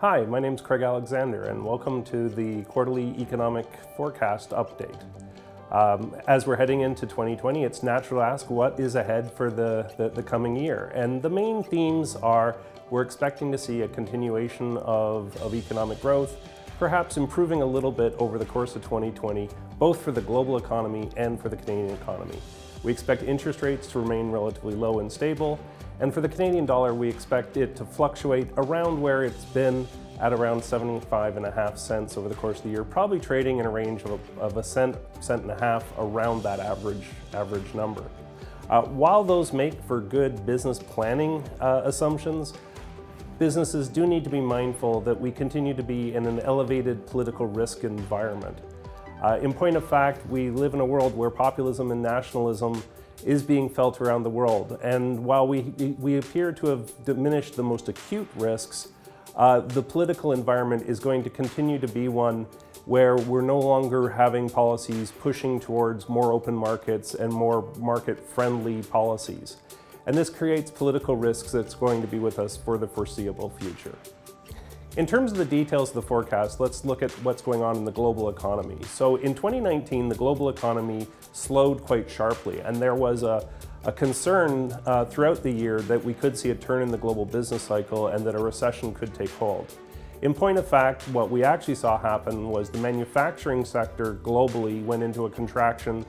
Hi, my name is Craig Alexander, and welcome to the quarterly economic forecast update. As we're heading into 2020, it's natural to ask what is ahead for the coming year. And the main themes are we're expecting to see a continuation of economic growth, perhaps improving a little bit over the course of 2020, both for the global economy and for the Canadian economy. We expect interest rates to remain relatively low and stable, and for the Canadian dollar, we expect it to fluctuate around where it's been at around 75.5 cents over the course of the year, probably trading in a range of a cent, cent and a half around that average number. While those make for good business planning assumptions, businesses do need to be mindful that we continue to be in an elevated political risk environment. In point of fact, we live in a world where populism and nationalism is being felt around the world. And while we appear to have diminished the most acute risks, the political environment is going to continue to be one where we're no longer having policies pushing towards more open markets and more market-friendly policies. And this creates political risks that's going to be with us for the foreseeable future. In terms of the details of the forecast, let's look at what's going on in the global economy. So in 2019, the global economy slowed quite sharply, and there was a concern throughout the year that we could see a turn in the global business cycle and that a recession could take hold. In point of fact, what we actually saw happen was the manufacturing sector globally went into a contraction,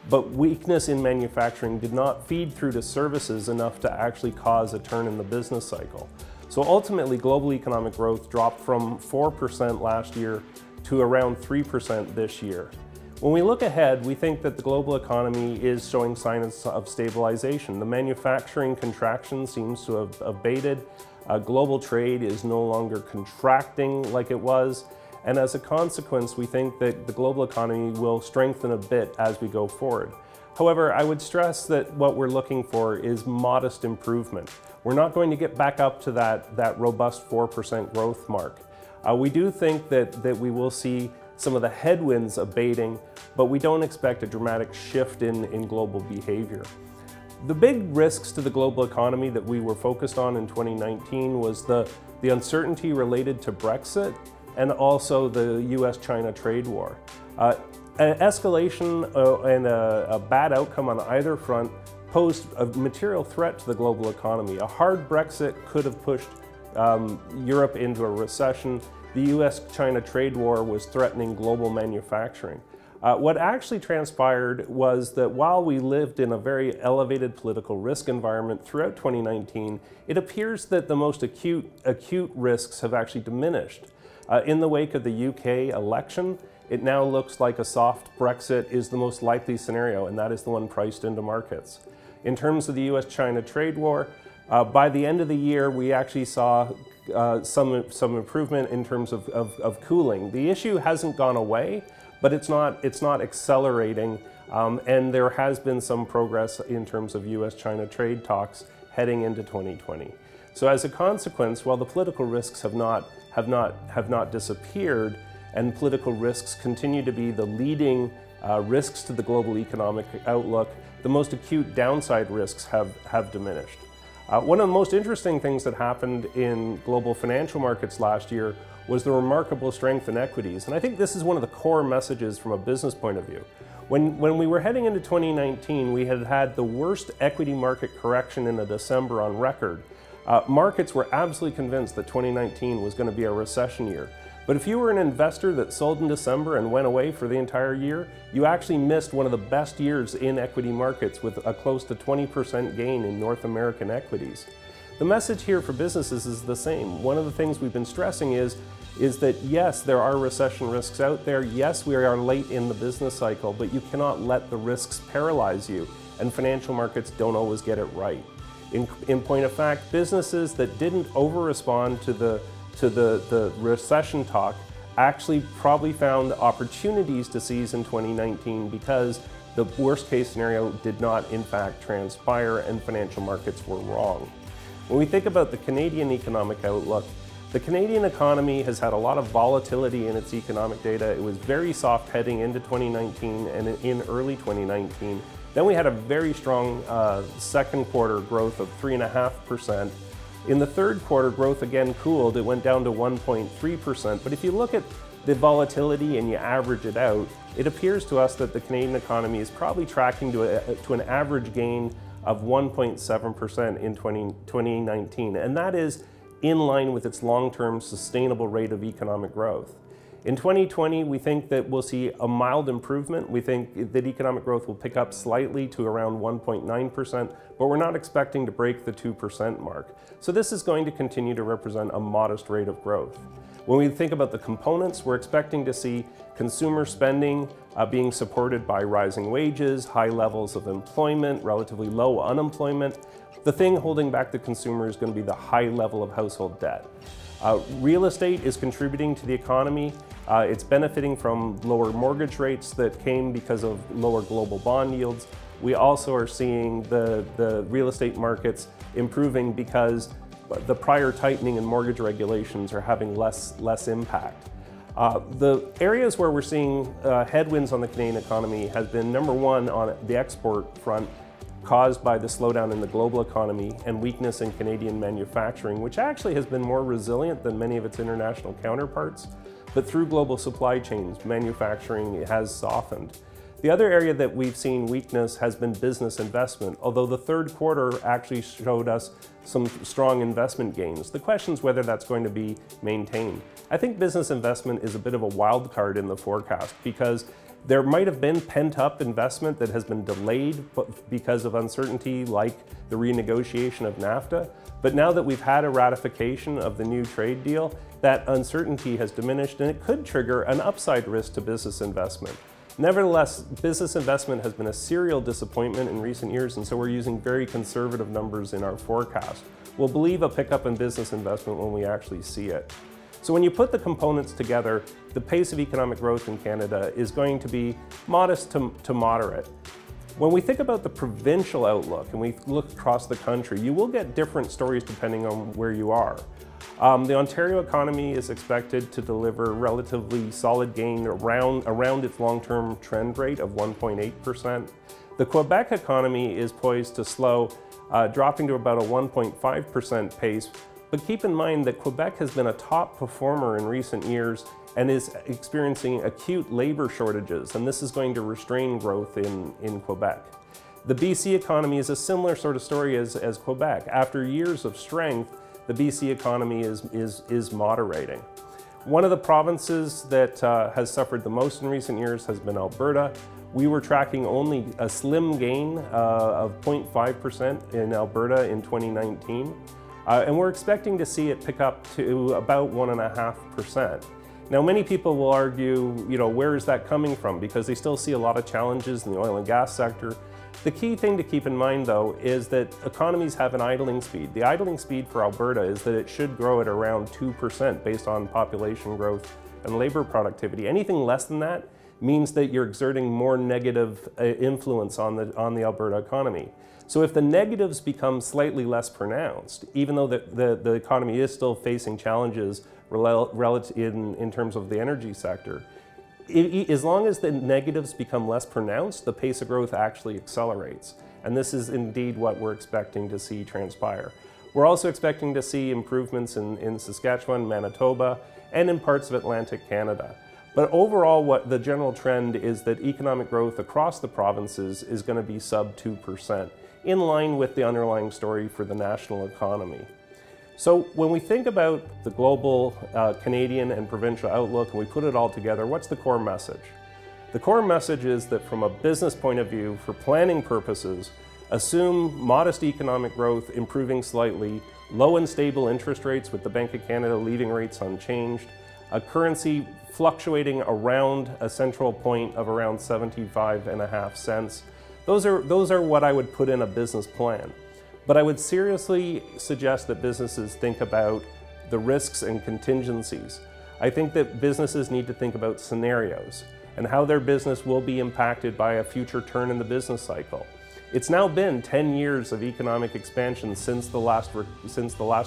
but weakness in manufacturing did not feed through to services enough to actually cause a turn in the business cycle. So ultimately, global economic growth dropped from 4% last year to around 3% this year. When we look ahead, we think that the global economy is showing signs of stabilization. The manufacturing contraction seems to have abated. Global trade is no longer contracting like it was. And as a consequence, we think that the global economy will strengthen a bit as we go forward. However, I would stress that what we're looking for is modest improvement. We're not going to get back up to that robust 4% growth mark. We do think that we will see some of the headwinds abating, but we don't expect a dramatic shift in global behavior. The big risks to the global economy that we were focused on in 2019 was the uncertainty related to Brexit and also the US-China trade war. An escalation and a bad outcome on either front posed a material threat to the global economy. A hard Brexit could have pushed Europe into a recession. The US-China trade war was threatening global manufacturing. What actually transpired was that while we lived in a very elevated political risk environment throughout 2019, it appears that the most acute risks have actually diminished. In the wake of the UK election, it now looks like a soft Brexit is the most likely scenario, and that is the one priced into markets. In terms of the US-China trade war, by the end of the year, we actually saw some improvement in terms of cooling. The issue hasn't gone away, but it's not accelerating, and there has been some progress in terms of US-China trade talks heading into 2020. So as a consequence, while the political risks have not disappeared, and political risks continue to be the leading risks to the global economic outlook, the most acute downside risks have diminished. One of the most interesting things that happened in global financial markets last year was the remarkable strength in equities. And I think this is one of the core messages from a business point of view. When we were heading into 2019, we had the worst equity market correction in a December on record. Markets were absolutely convinced that 2019 was going to be a recession year. But if you were an investor that sold in December and went away for the entire year, you actually missed one of the best years in equity markets with a close to 20% gain in North American equities. The message here for businesses is the same. One of the things we've been stressing is that yes, there are recession risks out there. Yes, we are late in the business cycle, but you cannot let the risks paralyze you, and financial markets don't always get it right. In point of fact, businesses that didn't over-respond to the recession talk actually probably found opportunities to seize in 2019 because the worst case scenario did not in fact transpire and financial markets were wrong. When we think about the Canadian economic outlook, the Canadian economy has had a lot of volatility in its economic data. It was very soft heading into 2019 and in early 2019. Then we had a very strong second quarter growth of 3.5%. In the third quarter, growth again cooled. It went down to 1.3%. But if you look at the volatility and you average it out, it appears to us that the Canadian economy is probably tracking to an average gain of 1.7% in 2019. And that is in line with its long-term sustainable rate of economic growth. In 2020, we think that we'll see a mild improvement. We think that economic growth will pick up slightly to around 1.9%, but we're not expecting to break the 2% mark. So this is going to continue to represent a modest rate of growth. When we think about the components, we're expecting to see consumer spending being supported by rising wages, high levels of employment, relatively low unemployment. The thing holding back the consumer is going to be the high level of household debt. Real estate is contributing to the economy. It's benefiting from lower mortgage rates that came because of lower global bond yields. We also are seeing the real estate markets improving because the prior tightening in mortgage regulations are having less impact. The areas where we're seeing headwinds on the Canadian economy has been, number one, on the export front, caused by the slowdown in the global economy and weakness in Canadian manufacturing, which actually has been more resilient than many of its international counterparts. But through global supply chains, manufacturing has softened. The other area that we've seen weakness has been business investment, although the third quarter actually showed us some strong investment gains. The question is whether that's going to be maintained. I think business investment is a bit of a wild card in the forecast because there might have been pent-up investment that has been delayed because of uncertainty like the renegotiation of NAFTA. But now that we've had a ratification of the new trade deal, that uncertainty has diminished and it could trigger an upside risk to business investment. Nevertheless, business investment has been a serial disappointment in recent years, and so we're using very conservative numbers in our forecast. We'll believe a pickup in business investment when we actually see it. So when you put the components together, the pace of economic growth in Canada is going to be modest to moderate. When we think about the provincial outlook and we look across the country, you will get different stories depending on where you are. The Ontario economy is expected to deliver relatively solid gain around its long-term trend rate of 1.8%. The Quebec economy is poised to slow, dropping to about a 1.5% pace. But keep in mind that Quebec has been a top performer in recent years and is experiencing acute labor shortages, and this is going to restrain growth in Quebec. The BC economy is a similar sort of story as Quebec. After years of strength, the BC economy is moderating. One of the provinces that has suffered the most in recent years has been Alberta. We were tracking only a slim gain of 0.5% in Alberta in 2019. And we're expecting to see it pick up to about 1.5%. Now, many people will argue, where is that coming from? Because they still see a lot of challenges in the oil and gas sector. The key thing to keep in mind, though, is that economies have an idling speed. The idling speed for Alberta is that it should grow at around 2% based on population growth and labor productivity. Anything less than that means that you're exerting more negative influence on the Alberta economy. So if the negatives become slightly less pronounced, even though the economy is still facing challenges relative in terms of the energy sector, as long as the negatives become less pronounced, the pace of growth actually accelerates. And this is indeed what we're expecting to see transpire. We're also expecting to see improvements in Saskatchewan, Manitoba, and in parts of Atlantic Canada. But overall, what the general trend is that economic growth across the provinces is going to be sub 2%, in line with the underlying story for the national economy. So when we think about the global, Canadian and provincial outlook and we put it all together, what's the core message? The core message is that from a business point of view, for planning purposes, assume modest economic growth improving slightly, low and stable interest rates with the Bank of Canada leaving rates unchanged, a currency fluctuating around a central point of around 75.5 cents. Those are what I would put in a business plan. But I would seriously suggest that businesses think about the risks and contingencies. I think that businesses need to think about scenarios and how their business will be impacted by a future turn in the business cycle. It's now been 10 years of economic expansion since the last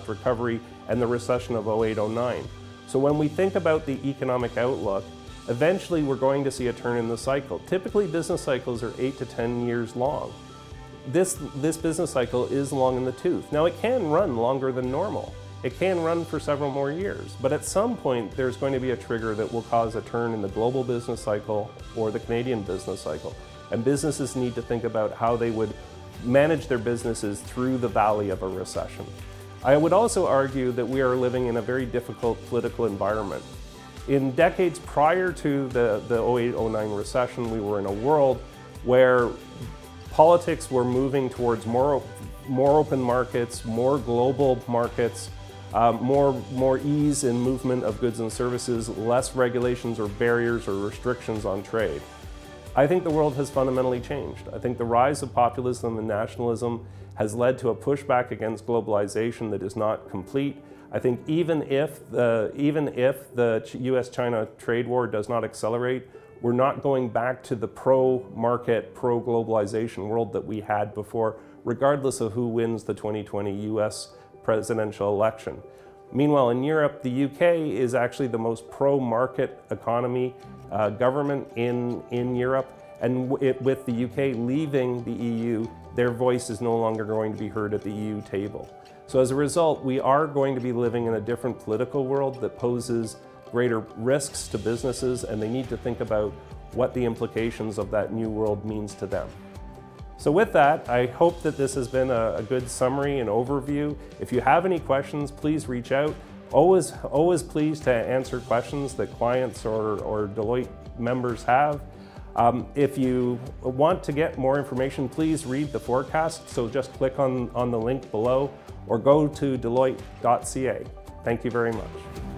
recovery and the recession of 08-09. So when we think about the economic outlook, eventually we're going to see a turn in the cycle. Typically business cycles are 8 to 10 years long. this business cycle is long in the tooth. Now, it can run longer than normal. It can run for several more years, but at some point there's going to be a trigger that will cause a turn in the global business cycle or the Canadian business cycle. And businesses need to think about how they would manage their businesses through the valley of a recession. I would also argue that we are living in a very difficult political environment. In decades prior to the 08-09 recession, we were in a world where politics were moving towards more open markets, more global markets, more ease in movement of goods and services, less regulations or barriers or restrictions on trade. I think the world has fundamentally changed. I think the rise of populism and nationalism has led to a pushback against globalization that is not complete. I think even if the US-China trade war does not accelerate, we're not going back to the pro-market, pro-globalization world that we had before, regardless of who wins the 2020 US presidential election. Meanwhile, in Europe, the UK is actually the most pro-market economy government in Europe, and with the UK leaving the EU, their voice is no longer going to be heard at the EU table. So as a result, we are going to be living in a different political world that poses greater risks to businesses, and they need to think about what the implications of that new world means to them. So with that, I hope that this has been a good summary and overview. If you have any questions, please reach out. Always pleased to answer questions that clients or Deloitte members have. If you want to get more information, please read the forecast. So just click on the link below or go to Deloitte.ca. Thank you very much.